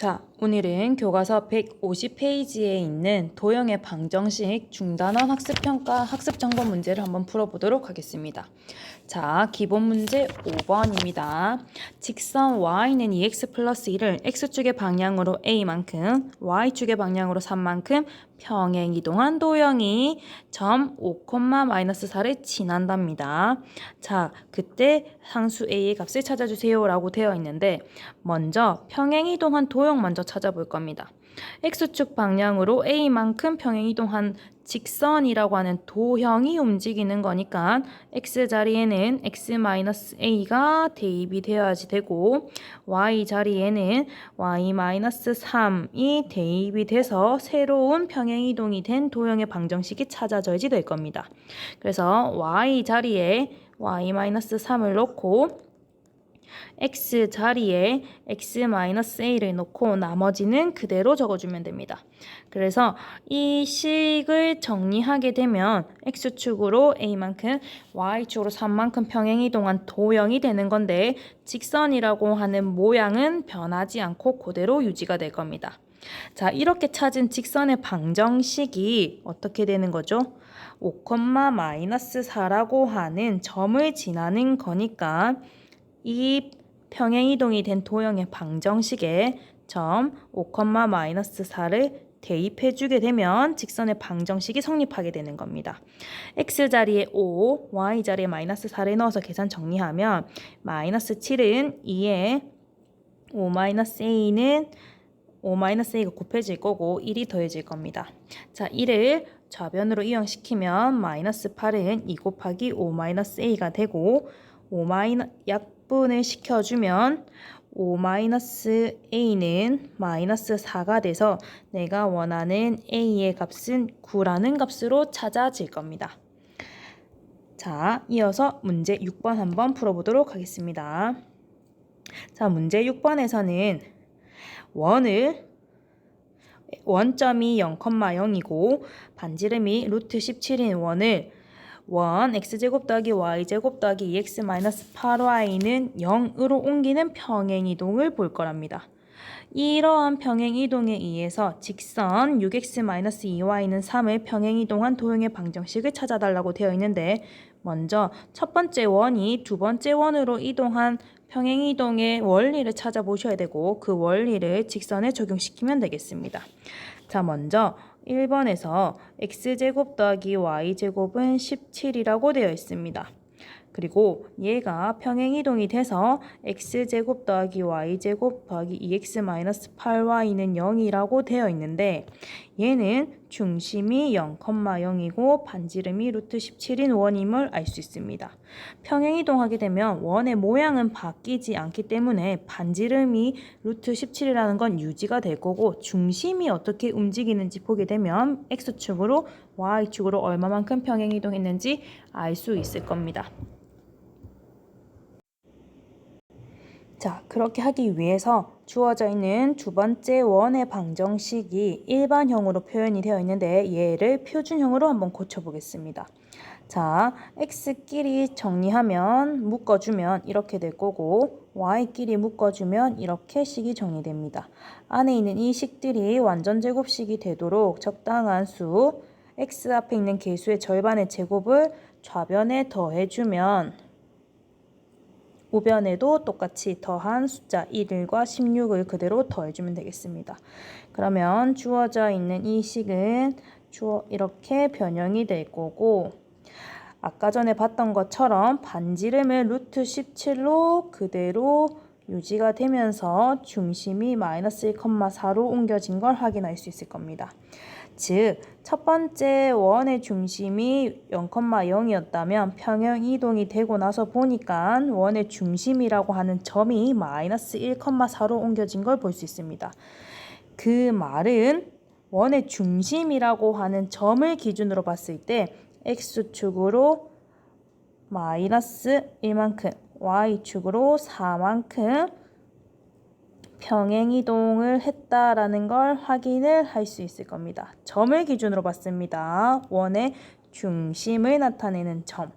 자, 오늘은 교과서 150페이지에 있는 도형의 방정식 중단원 학습평가 학습점검 문제를 한번 풀어보도록 하겠습니다. 자, 기본 문제 5번입니다. 직선 y는 2x 플러스 1을 x축의 방향으로 a만큼, y축의 방향으로 3만큼 평행 이동한 도형이 점 5,-4를 지난답니다. 자, 그때 상수 a의 값을 찾아주세요 라고 되어 있는데 먼저 평행 이동한 도형 먼저 찾아볼 겁니다. x축 방향으로 a만큼 평행 이동한 직선이라고 하는 도형이 움직이는 거니까 x 자리에는 x-a가 대입이 되어야지 되고 y 자리에는 y-3이 대입이 돼서 새로운 평행 이동이 된 도형의 방정식이 찾아져야지 될 겁니다. 그래서 y 자리에 y-3을 넣고 x 자리에 x-a를 놓고 나머지는 그대로 적어주면 됩니다. 그래서 이 식을 정리하게 되면 x축으로 a만큼 y축으로 3만큼 평행이동한 도형이 되는 건데 직선이라고 하는 모양은 변하지 않고 그대로 유지가 될 겁니다. 자, 이렇게 찾은 직선의 방정식이 어떻게 되는 거죠? 5,-4라고 하는 점을 지나는 거니까 이 평행이동이 된 도형의 방정식에 점 5,-4를 대입해주게 되면 직선의 방정식이 성립하게 되는 겁니다. x 자리에 5, y 자리에 -4를 넣어서 계산 정리하면 -7은 2에 5-a는 5-a가 곱해질 거고 1이 더해질 겁니다. 자, 1을 좌변으로 이항시키면 -8은 2 곱하기 5-a가 되고 5- 약분을 시켜주면 5-a는 -4가 돼서 내가 원하는 a의 값은 9라는 값으로 찾아질 겁니다. 자, 이어서 문제 6번 한번 풀어보도록 하겠습니다. 자, 문제 6번에서는 원점이 0,0이고 반지름이 루트 17인 원 x제곱 더하기 y제곱 더하기 2x-8y는 0으로 옮기는 평행이동을 볼 거랍니다. 이러한 평행이동에 의해서 직선 6x-2y는 3을 평행이동한 도형의 방정식을 찾아달라고 되어 있는데 먼저 첫 번째 원이 두 번째 원으로 이동한 평행이동의 원리를 찾아보셔야 되고 그 원리를 직선에 적용시키면 되겠습니다. 자, 먼저 1번에서 x제곱 더하기 y제곱은 17이라고 되어 있습니다. 그리고 얘가 평행이동이 돼서 x제곱 더하기 y제곱 더하기 2x-8y는 0이라고 되어 있는데 얘는 중심이 0,0이고 반지름이 루트 17인 원임을 알 수 있습니다. 평행이동하게 되면 원의 모양은 바뀌지 않기 때문에 반지름이 루트 17이라는 건 유지가 될 거고 중심이 어떻게 움직이는지 보게 되면 x축으로 y축으로 얼마만큼 평행이동했는지 알 수 있을 겁니다. 자, 그렇게 하기 위해서 주어져 있는 두 번째 원의 방정식이 일반형으로 표현이 되어 있는데 얘를 표준형으로 한번 고쳐보겠습니다. 자, x끼리 정리하면 묶어주면 이렇게 될 거고 y끼리 묶어주면 이렇게 식이 정리됩니다. 안에 있는 이 식들이 완전제곱식이 되도록 적당한 수 x 앞에 있는 개수의 절반의 제곱을 좌변에 더해주면 우변에도 똑같이 더한 숫자 1과 16을 그대로 더해주면 되겠습니다. 그러면 주어져 있는 이 식은 이렇게 변형이 될 거고 아까 전에 봤던 것처럼 반지름을 루트 17로 그대로 유지가 되면서 중심이 -1,4로 옮겨진 걸 확인할 수 있을 겁니다. 즉, 첫 번째 원의 중심이 0,0이었다면 평행 이동이 되고 나서 보니까 원의 중심이라고 하는 점이 -1,4로 옮겨진 걸 볼 수 있습니다. 그 말은 원의 중심이라고 하는 점을 기준으로 봤을 때 x축으로 -1만큼, y축으로 4만큼 평행이동을 했다라는 걸 확인을 할 수 있을 겁니다. 점을 기준으로 봤습니다. 원의 중심을 나타내는 점.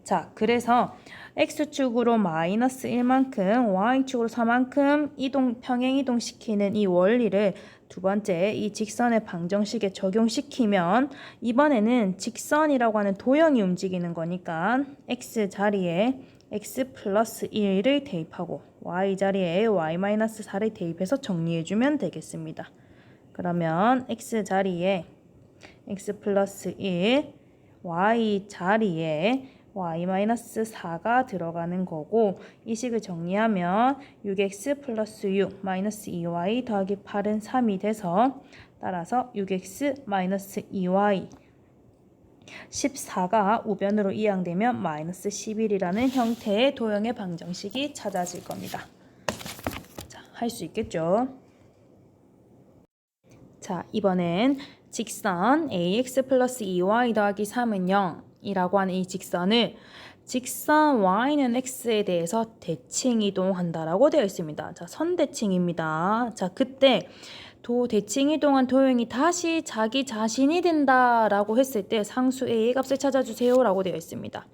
자, 그래서 x축으로 마이너스 1만큼, y축으로 4만큼 평행 이동시키는 이 원리를 두 번째 이 직선의 방정식에 적용시키면 이번에는 직선이라고 하는 도형이 움직이는 거니까 x 자리에 x 플러스 1을 대입하고 y 자리에 y 마이너스 4를 대입해서 정리해주면 되겠습니다. 그러면 x 자리에 x 플러스 1, y 자리에 y-4가 들어가는 거고 이 식을 정리하면 6x 플러스 6 마이너스 2y 더하기 8은 3이 돼서 따라서 6x 마이너스 2y 14가 우변으로 이항되면 마이너스 11이라는 형태의 도형의 방정식이 찾아질 겁니다. 자, 할 수 있겠죠? 자, 이번엔 직선 ax 플러스 2y 더하기 3은 0이라고 하는 이 직선을 직선 y는 x에 대해서 대칭 이동한다라고 되어 있습니다. 자, 선대칭입니다. 자, 그때 대칭 이동한 도형이 다시 자기 자신이 된다라고 했을 때 상수 a의 값을 찾아주세요 라고 되어 있습니다.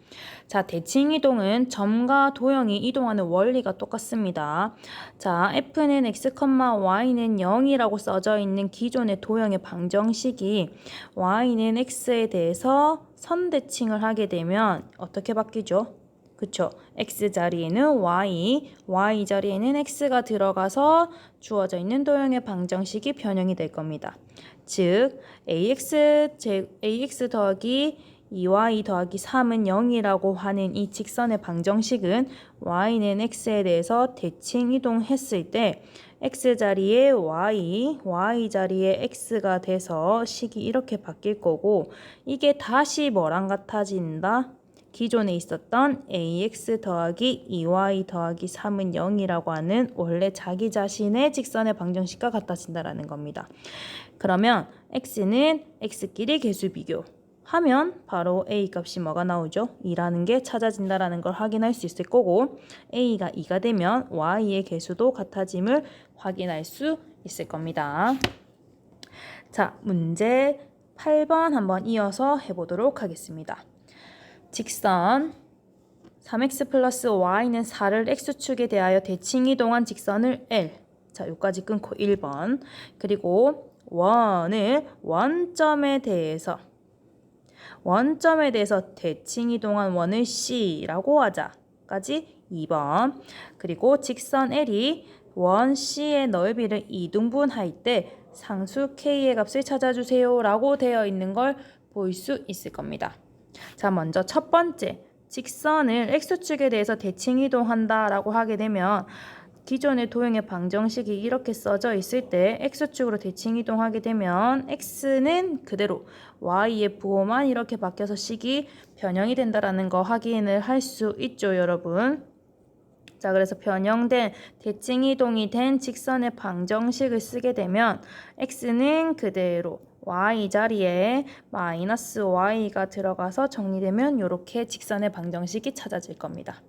자, 대칭 이동은 점과 도형이 이동하는 원리가 똑같습니다. 자, f는 x, y는 0이라고 써져 있는 기존의 도형의 방정식이 y는 x에 대해서 선대칭을 하게 되면 어떻게 바뀌죠? 그쵸? x 자리에는 y 자리에는 x가 들어가서 주어져 있는 도형의 방정식이 변형이 될 겁니다. 즉 ax 더하기 2y 더하기 3은 0이라고 하는 이 직선의 방정식은 y는 x에 대해서 대칭 이동했을 때 x 자리에 y 자리에 x가 돼서 식이 이렇게 바뀔 거고 이게 다시 뭐랑 같아진다? 기존에 있었던 ax 더하기 2y 더하기 3은 0이라고 하는 원래 자기 자신의 직선의 방정식과 같아진다라는 겁니다. 그러면 x는 x끼리 개수 비교하면 바로 a 값이 뭐가 나오죠? 2라는 게 찾아진다라는 걸 확인할 수 있을 거고 a가 2가 되면 y의 개수도 같아짐을 확인할 수 있을 겁니다. 자, 문제 8번 한번 이어서 해보도록 하겠습니다. 직선 3x 플러스 y는 4를 x축에 대하여 대칭 이동한 직선을 L. 자, 여기까지 끊고 1번. 그리고 원을 원점에 대해서 대칭 이동한 원을 C라고 하자까지 2번. 그리고 직선 L이 원 C의 넓이를 이등분할 때 상수 K의 값을 찾아주세요 라고 되어 있는 걸 볼 수 있을 겁니다. 자, 먼저 첫 번째 직선을 x축에 대해서 대칭 이동한다 라고 하게 되면 기존의 도형의 방정식이 이렇게 써져 있을 때 x축으로 대칭 이동하게 되면 x는 그대로 y의 부호만 이렇게 바뀌어서 식이 변형이 된다라는 거 확인을 할 수 있죠, 여러분. 자, 그래서 변형된 대칭 이동이 된 직선의 방정식을 쓰게 되면 x는 그대로 y 자리에 마이너스 y가 들어가서 정리되면 이렇게 직선의 방정식이 찾아질 겁니다.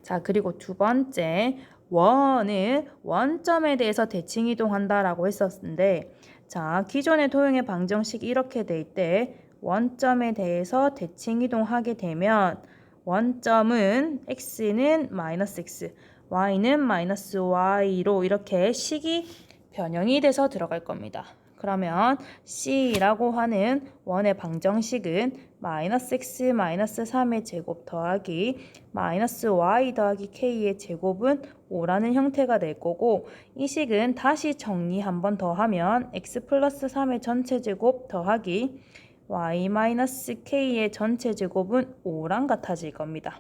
자, 그리고 두 번째 원을 원점에 대해서 대칭 이동한다라고 했었는데 자, 기존의 도형의 방정식이 이렇게 돼 있대. 원점에 대해서 대칭 이동하게 되면 원점은 x는 마이너스 x, y는 마이너스 y로 이렇게 식이 변형이 돼서 들어갈 겁니다. 그러면 C라고 하는 원의 방정식은 마이너스 x 마이너스 3의 제곱 더하기 마이너스 y 더하기 k의 제곱은 5라는 형태가 될 거고 이 식은 다시 정리 한 번 더 하면 x 플러스 3의 전체 제곱 더하기 y 마이너스 k의 전체 제곱은 5랑 같아질 겁니다.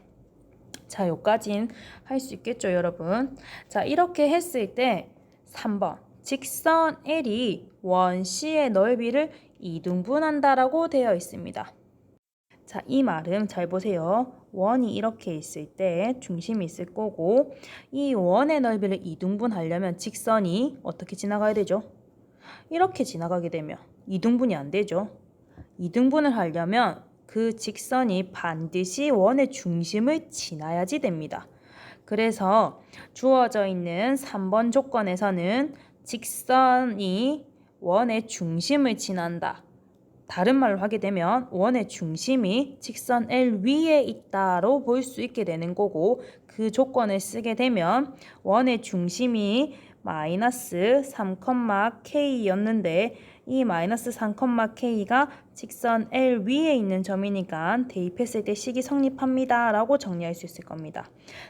자, 요까진 할 수 있겠죠, 여러분? 자, 이렇게 했을 때 3번 직선 L이 원 C의 넓이를 이등분한다라고 되어 있습니다. 자, 이 말은 잘 보세요. 원이 이렇게 있을 때 중심이 있을 거고 이 원의 넓이를 이등분하려면 직선이 어떻게 지나가야 되죠? 이렇게 지나가게 되면 이등분이 안 되죠. 이등분을 하려면 그 직선이 반드시 원의 중심을 지나야지 됩니다. 그래서 주어져 있는 3번 조건에서는 직선이 원의 중심을 지난다. 다른 말로 하게 되면 원의 중심이 직선 L 위에 있다로 볼 수 있게 되는 거고, 그 조건을 쓰게 되면 원의 중심이 마이너스 3,K였는데 이 마이너스 3,K가 직선 L 위에 있는 점이니까 대입했을 때 식이 성립합니다 라고 정리할 수 있을 겁니다.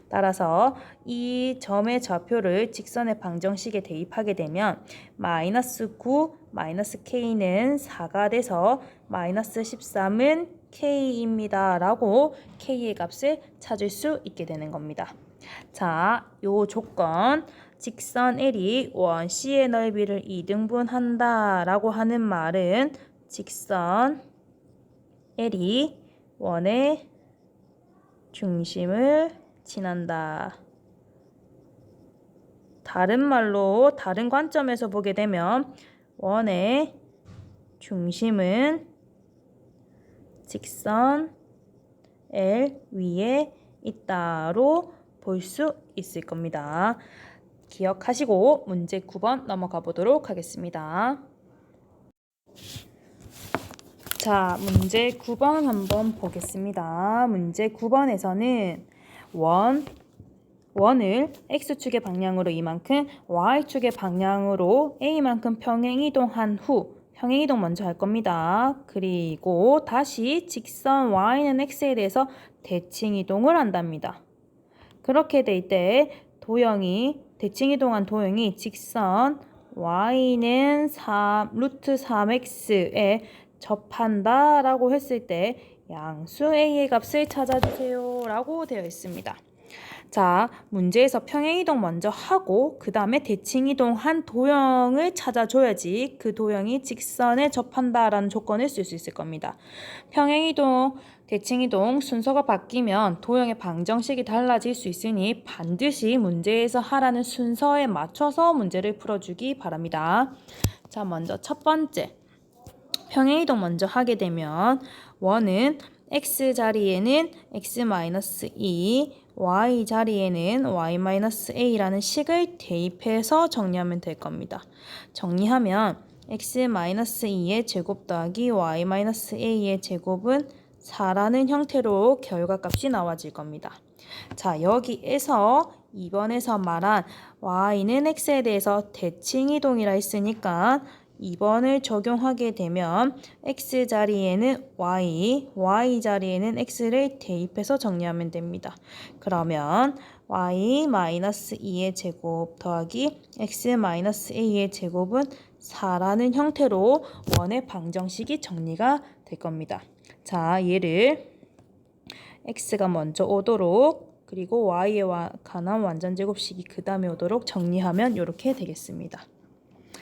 따라서 이 점의 좌표를 직선의 방정식에 대입하게 되면 마이너스 9 마이너스 K는 4가 돼서 마이너스 13은 K입니다 라고 K의 값을 찾을 수 있게 되는 겁니다. 자, 요 조건 직선 L이 원 C의 넓이를 2등분 한다 라고 하는 말은 직선 L이 원의 중심을 지난다. 다른 말로 다른 관점에서 보게 되면 원의 중심은 직선 L 위에 있다로 볼 수 있을 겁니다. 기억하시고 문제 9번 넘어가 보도록 하겠습니다. 자, 문제 9번 한번 보겠습니다. 문제 9번에서는 원을 X축의 방향으로 이만큼, Y축의 방향으로 A만큼 평행이동한 후, 평행이동 먼저 할 겁니다. 그리고 다시 직선 Y는 X에 대해서 대칭이동을 한답니다. 그렇게 될 때 대칭이동한 도형이 직선 Y는 루트 3X에 접한다 라고 했을 때 양수 A의 값을 찾아주세요 라고 되어 있습니다. 자, 문제에서 평행이동 먼저 하고 그 다음에 대칭이동한 도형을 찾아줘야지 그 도형이 직선에 접한다라는 조건을 쓸 수 있을 겁니다. 평행이동, 대칭이동 순서가 바뀌면 도형의 방정식이 달라질 수 있으니 반드시 문제에서 하라는 순서에 맞춰서 문제를 풀어주기 바랍니다. 자, 먼저 첫 번째. 평행이동 먼저 하게 되면 원은 x 자리에는 x-2, y 자리에는 y-a라는 식을 대입해서 정리하면 될 겁니다. 정리하면 x-2의 제곱 더하기 y-a의 제곱은 4라는 형태로 결과값이 나와질 겁니다. 자, 여기에서 2번에서 말한 y는 x에 대해서 대칭이동이라 했으니까 2번을 적용하게 되면 x 자리에는 y 자리에는 x를 대입해서 정리하면 됩니다. 그러면 y-2의 제곱 더하기 x-a의 제곱은 4라는 형태로 원의 방정식이 정리가 될 겁니다. 자, 얘를 x가 먼저 오도록 그리고 y에 관한 완전제곱식이 그 다음에 오도록 정리하면 이렇게 되겠습니다.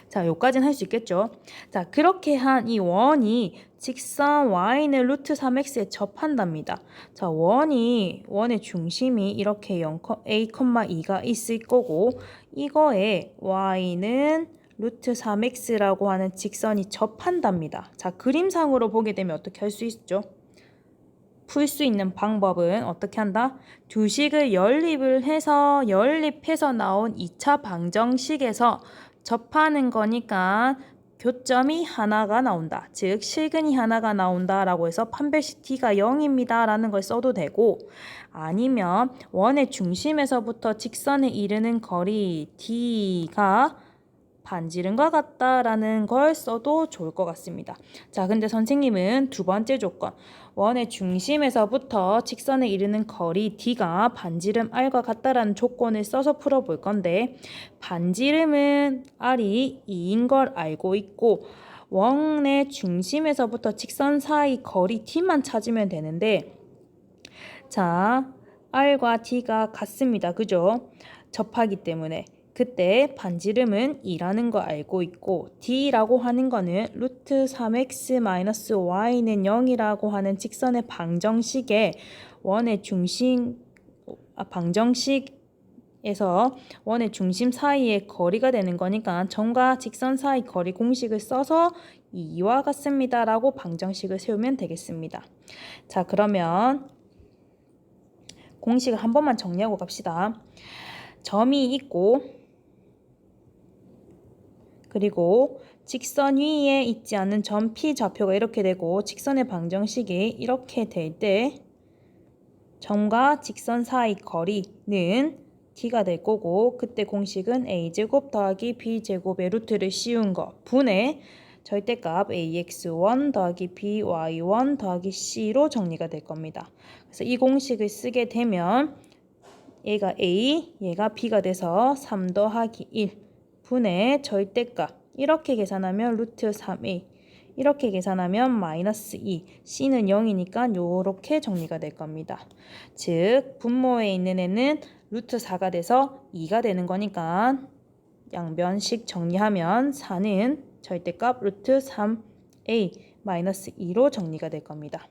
자, 여기까지는 할 수 있겠죠? 자, 그렇게 한 이 원이 직선 y는 루트 3x에 접한답니다. 자, 원의 중심이 이렇게 a,2가 있을 거고 이거에 y는 루트 3x라고 하는 직선이 접한답니다. 자, 그림상으로 보게 되면 어떻게 할 수 있죠? 풀 수 있는 방법은 어떻게 한다? 두 식을 연립해서 나온 2차 방정식에서 접하는 거니까 교점이 하나가 나온다. 즉 실근이 하나가 나온다 라고 해서 판별식 D가 0입니다 라는 걸 써도 되고, 아니면 원의 중심에서부터 직선에 이르는 거리 D가 반지름과 같다라는 걸 써도 좋을 것 같습니다. 자, 근데 선생님은 두 번째 조건, 원의 중심에서부터 직선에 이르는 거리 D가 반지름 R과 같다라는 조건을 써서 풀어볼 건데, 반지름은 R이 2인 걸 알고 있고 원의 중심에서부터 직선 사이 거리 D만 찾으면 되는데, 자, R과 D가 같습니다. 그죠? 접하기 때문에. 그때 반지름은 2라는 거 알고 있고 D라고 하는 거는 루트 3x-y는 0이라고 하는 직선의 방정식에 원의 방정식에서 원의 중심 사이의 거리가 되는 거니까 점과 직선 사이 거리 공식을 써서 이와 같습니다 라고 방정식을 세우면 되겠습니다. 자, 그러면 공식을 한 번만 정리하고 갑시다. 점이 있고 그리고 직선 위에 있지 않은 점 P 좌표가 이렇게 되고 직선의 방정식이 이렇게 될 때 점과 직선 사이 거리는 D가 될 거고 그때 공식은 A제곱 더하기 B제곱의 루트를 씌운 거 분의 절대값 AX1 더하기 BY1 더하기 C로 정리가 될 겁니다. 그래서 이 공식을 쓰게 되면 얘가 A, 얘가 B가 돼서 3 더하기 1 분의 절대값 이렇게 계산하면 루트 3A 이렇게 계산하면 마이너스 2 C는 0이니까 요렇게 정리가 될 겁니다. 즉 분모에 있는 애는 루트 4가 돼서 2가 되는 거니까 양변식 정리하면 4는 절대값 루트 3A 마이너스 2로 정리가 될 겁니다.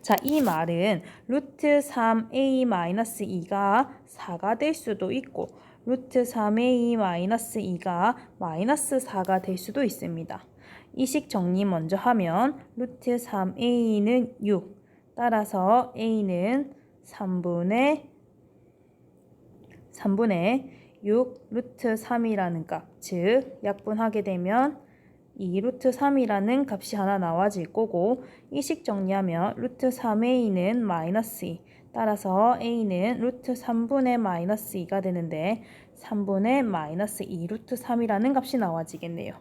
자, 이 말은 루트 3A 마이너스 2가 4가 될 수도 있고 루트 3A 마이너스 2가 마이너스 4가 될 수도 있습니다. 이 식 정리 먼저 하면 루트 3A는 6 따라서 A는 3분의 6 루트 3이라는 값, 즉 약분하게 되면 2 루트 3이라는 값이 하나 나와질 거고 이 식 정리하면 루트 3A는 마이너스 2 따라서 A는 루트 3분의 마이너스 2가 되는데 3분의 마이너스 2 루트 3이라는 값이 나와지겠네요.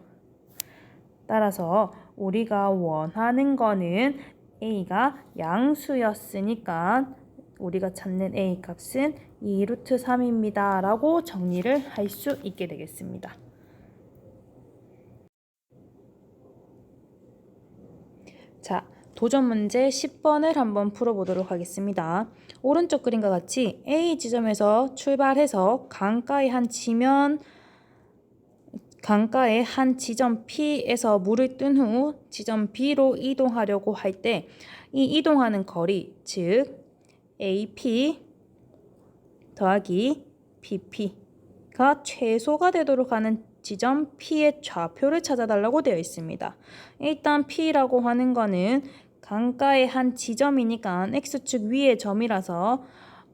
따라서 우리가 원하는 거는 A가 양수였으니까 우리가 찾는 A 값은 2 루트 3입니다. 라고 정리를 할 수 있게 되겠습니다. 자, 도전 문제 10번을 한번 풀어보도록 하겠습니다. 오른쪽 그림과 같이 A 지점에서 출발해서 강가의 한 지점 P에서 물을 뜬 후 지점 B로 이동하려고 할 때 이 이동하는 거리, 즉 AP 더하기 BP가 최소가 되도록 하는 지점 P의 좌표를 찾아달라고 되어 있습니다. 일단 P라고 하는 거는 강가의 한 지점이니까 X축 위의 점이라서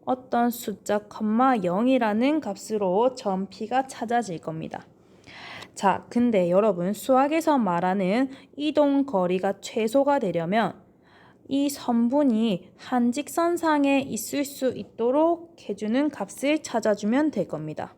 어떤 숫자, 0이라는 값으로 점 P가 찾아질 겁니다. 자, 근데 여러분 수학에서 말하는 이동 거리가 최소가 되려면 이 선분이 한 직선상에 있을 수 있도록 해주는 값을 찾아주면 될 겁니다.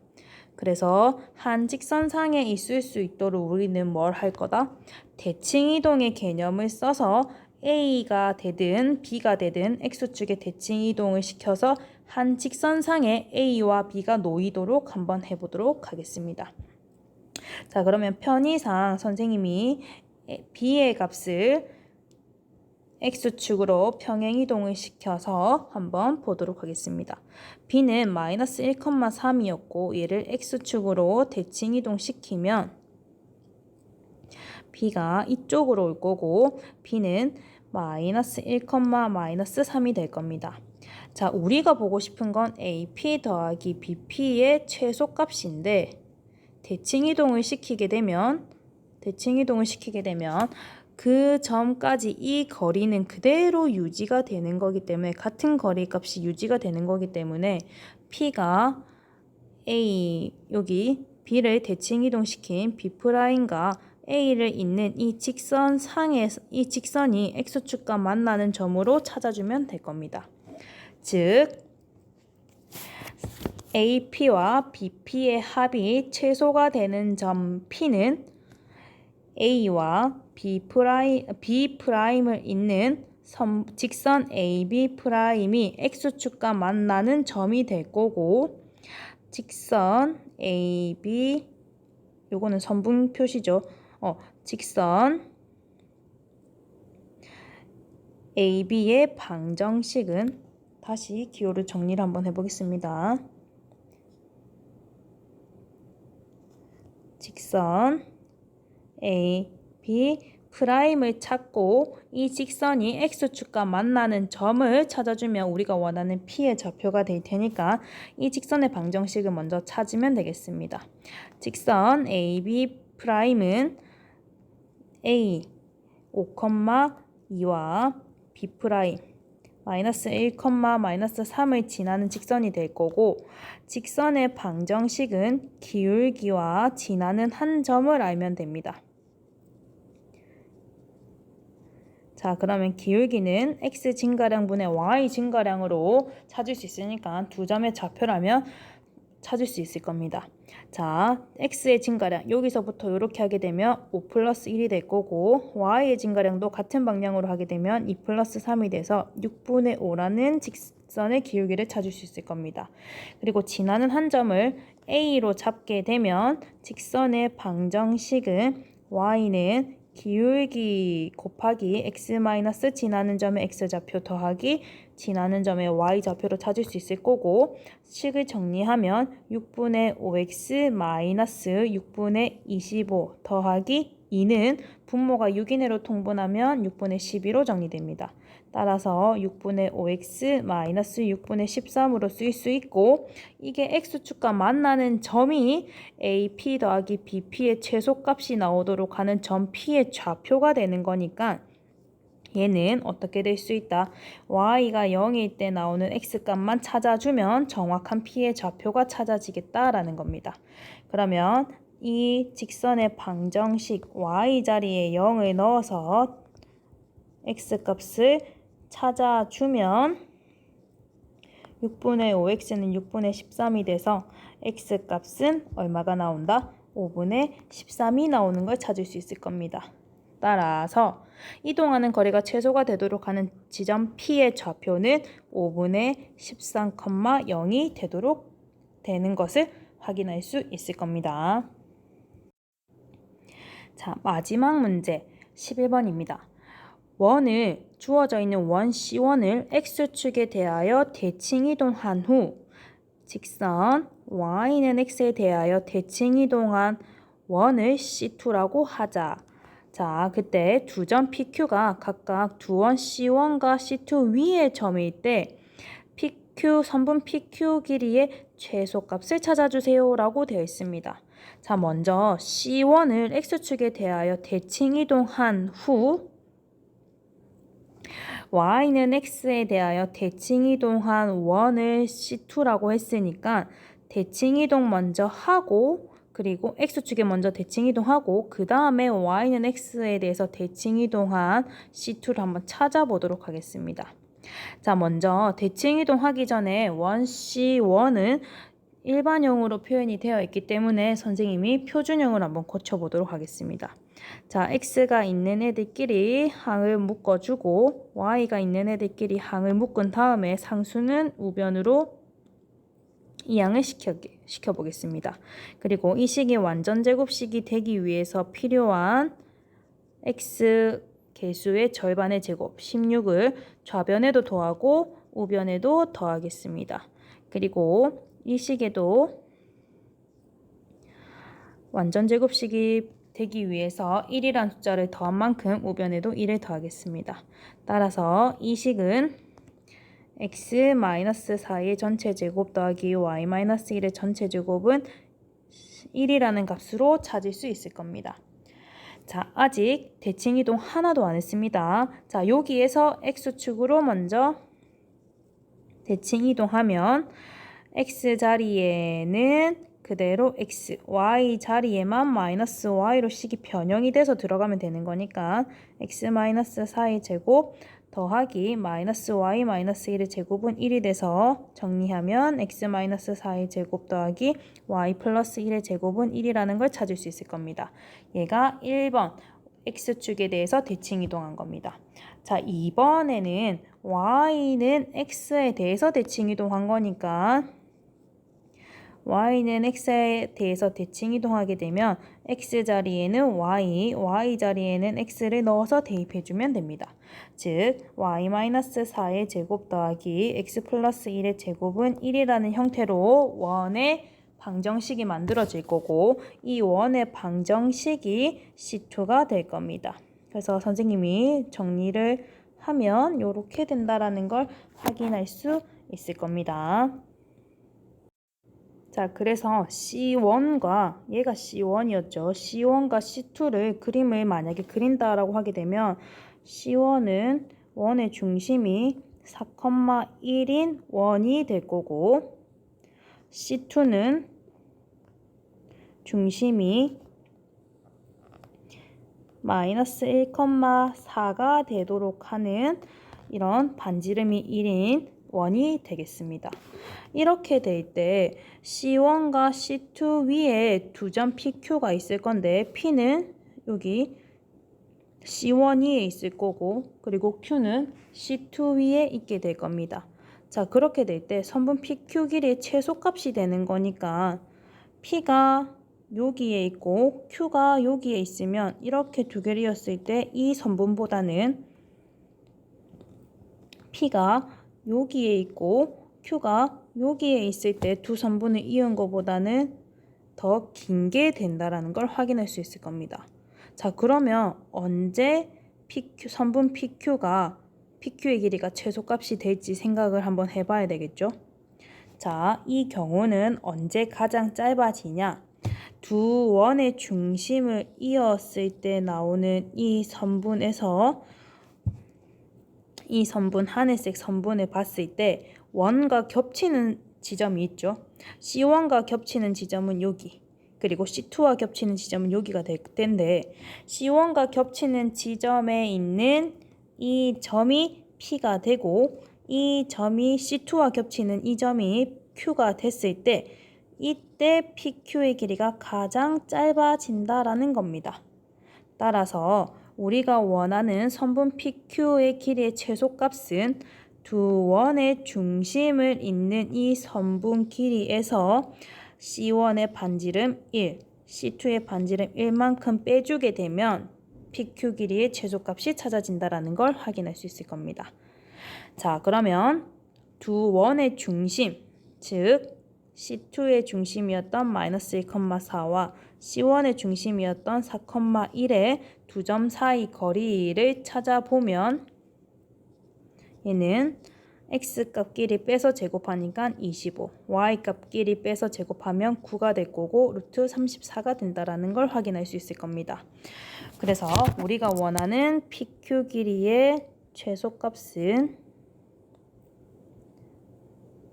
그래서 한 직선상에 있을 수 있도록 우리는 뭘 할 거다? 대칭이동의 개념을 써서 A가 되든 B가 되든 X축에 대칭이동을 시켜서 한 직선상에 A와 B가 놓이도록 한번 해보도록 하겠습니다. 자, 그러면 편의상 선생님이 B의 값을 X축으로 평행이동을 시켜서 한번 보도록 하겠습니다. B는 마이너스 1,3이었고 얘를 X축으로 대칭이동 시키면 B가 이쪽으로 올 거고 B는 마이너스 1,-3이 될 겁니다. 자, 우리가 보고 싶은 건 AP 더하기 BP의 최소값인데 대칭이동을 시키게 되면 그 점까지 이 거리는 그대로 유지가 되는 거기 때문에 같은 거리 값이 유지가 되는 거기 때문에 P가 여기 B를 대칭이동시킨 B'과 A를 잇는 이 직선이 X축과 만나는 점으로 찾아주면 될 겁니다. 즉 AP와 BP의 합이 최소가 되는 점 P는 A와 B'을 잇는 직선 AB'이 X축과 만나는 점이 될 거고 직선 AB 요거는 선분 표시죠. 직선 AB의 방정식은 다시 기호를 정리를 한번 해보겠습니다. 직선 AB 프라임을 찾고 이 직선이 X축과 만나는 점을 찾아주면 우리가 원하는 P의 좌표가 될 테니까 이 직선의 방정식을 먼저 찾으면 되겠습니다. 직선 AB 프라임은 A 5,2와 B 프라임 마이너스 1, 마이너스 3을 지나는 직선이 될 거고 직선의 방정식은 기울기와 지나는 한 점을 알면 됩니다. 자, 그러면 기울기는 x 증가량분의 y 증가량으로 찾을 수 있으니까 두 점의 좌표라면 찾을 수 있을 겁니다. 자, x의 증가량 여기서부터 이렇게 하게 되면 5 플러스 1이 될 거고 y의 증가량도 같은 방향으로 하게 되면 2 플러스 3이 돼서 6분의 5라는 직선의 기울기를 찾을 수 있을 겁니다. 그리고 지나는 한 점을 a로 잡게 되면 직선의 방정식은 y는 기울기 곱하기 x 마이너스 지나는 점의 x좌표 더하기 지나는 점의 y좌표로 찾을 수 있을 거고 식을 정리하면 6분의 5x 마이너스 6분의 25 더하기 2는 분모가 6 이내로 통분하면 6분의 12로 정리됩니다. 따라서 6분의 5x 마이너스 6분의 13으로 쓰일 수 있고 이게 x축과 만나는 점이 AP 더하기 BP의 최소값이 나오도록 하는 점 P의 좌표가 되는 거니까 얘는 어떻게 될 수 있다? y가 0일 때 나오는 x값만 찾아주면 정확한 P의 좌표가 찾아지겠다라는 겁니다. 그러면 이 직선의 방정식 y 자리에 0을 넣어서 x값을 찾아주면 6분의 5x는 6분의 13이 돼서 x값은 얼마가 나온다? 5분의 13이 나오는 걸 찾을 수 있을 겁니다. 따라서 이동하는 거리가 최소가 되도록 하는 지점 P의 좌표는 5분의 13,0이 되도록 되는 것을 확인할 수 있을 겁니다. 자, 마지막 문제 11번입니다. 원을 주어져 있는 원 C1을 X축에 대하여 대칭 이동한 후 직선 Y는 X에 대하여 대칭 이동한 원을 C2라고 하자. 자, 그때 두 점 PQ가 각각 두 원 C1과 C2 위의 점일 때 PQ, 선분 PQ 길이의 최소값을 찾아주세요 라고 되어 있습니다. 자, 먼저 C1을 X축에 대하여 대칭 이동한 후 y는 x에 대하여 대칭 이동한 원을 C2라고 했으니까 대칭 이동 먼저 하고 그리고 x축에 먼저 대칭 이동하고 그 다음에 y는 x에 대해서 대칭 이동한 C2를 한번 찾아보도록 하겠습니다. 자, 먼저 대칭 이동하기 전에 원 C1은 일반형으로 표현이 되어 있기 때문에 선생님이 표준형으로 한번 고쳐보도록 하겠습니다. 자, x가 있는 애들끼리 항을 묶어주고 y가 있는 애들끼리 항을 묶은 다음에 상수는 우변으로 이항을 시켜보겠습니다. 그리고 이 식이 완전 제곱식이 되기 위해서 필요한 x 개수의 절반의 제곱 16을 좌변에도 더하고 우변에도 더하겠습니다. 그리고 이 식에도 완전 제곱식이 되기 위해서 1이란 숫자를 더한 만큼 우변에도 1을 더하겠습니다. 따라서 이 식은 x-4의 전체 제곱 더하기 y-1의 전체 제곱은 1이라는 값으로 찾을 수 있을 겁니다. 자, 아직 대칭 이동 하나도 안 했습니다. 자, 여기에서 x축으로 먼저 대칭 이동하면 x 자리에는 그대로 x, y 자리에만 마이너스 y로 식이 변형이 돼서 들어가면 되는 거니까 x-4의 제곱 더하기 마이너스 y-1의 제곱은 1이 돼서 정리하면 x-4의 제곱 더하기 y 플러스 1의 제곱은 1이라는 걸 찾을 수 있을 겁니다. 얘가 1번 x축에 대해서 대칭 이동한 겁니다. 자, 2번에는 y는 x에 대해서 대칭 이동한 거니까 y는 x에 대해서 대칭 이동하게 되면 x 자리에는 y 자리에는 x를 넣어서 대입해주면 됩니다. 즉 y-4의 제곱 더하기 x 플러스 1의 제곱은 1이라는 형태로 원의 방정식이 만들어질 거고 이 원의 방정식이 C2가 될 겁니다. 그래서 선생님이 정리를 하면 이렇게 된다라는 걸 확인할 수 있을 겁니다. 자, 그래서 C1과 얘가 C1이었죠. C1과 C2를 그림을 만약에 그린다라고 하게 되면 C1은 원의 중심이 4,1인 원이 될 거고 C2는 중심이 마이너스 1,4가 되도록 하는 이런 반지름이 1인 원이 되겠습니다. 이렇게 될 때 C1과 C2 위에 두 점 PQ가 있을 건데 P는 여기 C1 위에 있을 거고 그리고 Q는 C2 위에 있게 될 겁니다. 자, 그렇게 될 때 선분 PQ 길이의 최소값이 되는 거니까 P가 여기에 있고 Q가 여기에 있으면 이렇게 두 개를 이었을 때 이 선분보다는 P가 여기에 있고 Q가 여기에 있을 때 두 선분을 이은 것보다는 더 긴 게 된다라는 걸 확인할 수 있을 겁니다. 자, 그러면 언제 선분 PQ가 PQ의 길이가 최소값이 될지 생각을 한번 해봐야 되겠죠? 자, 이 경우는 언제 가장 짧아지냐? 두 원의 중심을 이었을 때 나오는 이 선분에서 이 선분, 하늘색 선분을 봤을 때 원과 겹치는 지점이 있죠. C1과 겹치는 지점은 여기, 그리고 C2와 겹치는 지점은 여기가 될 텐데 C1과 겹치는 지점에 있는 이 점이 P가 되고 이 점이 C2와 겹치는 이 점이 Q가 됐을 때 이때 PQ의 길이가 가장 짧아진다라는 겁니다. 따라서 우리가 원하는 선분 PQ의 길이의 최소값은 두 원의 중심을 잇는 이 선분 길이에서 C1의 반지름 1, C2의 반지름 1만큼 빼주게 되면 PQ 길이의 최소값이 찾아진다는 걸 확인할 수 있을 겁니다. 자, 그러면 두 원의 중심, 즉 C2의 중심이었던 마이너스 1,4와 C1의 중심이었던 4,1의 두 점 사이 거리를 찾아보면 얘는 x값끼리 빼서 제곱하니까 25, y값끼리 빼서 제곱하면 9가 될 거고 루트 34가 된다라는 걸 확인할 수 있을 겁니다. 그래서 우리가 원하는 PQ 길이의 최소값은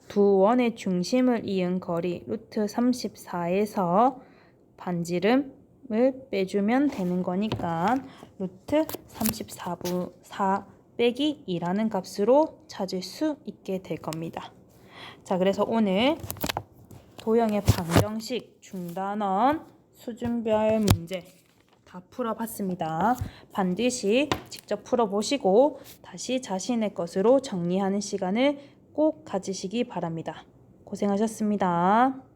두 원의 중심을 이은 거리 루트 34에서 반지름을 빼주면 되는 거니까 루트 4 빼기 2라는 값으로 찾을 수 있게 될 겁니다. 자, 그래서 오늘 도형의 방정식 중단원 수준별 문제 다 풀어봤습니다. 반드시 직접 풀어보시고 다시 자신의 것으로 정리하는 시간을 꼭 가지시기 바랍니다. 고생하셨습니다.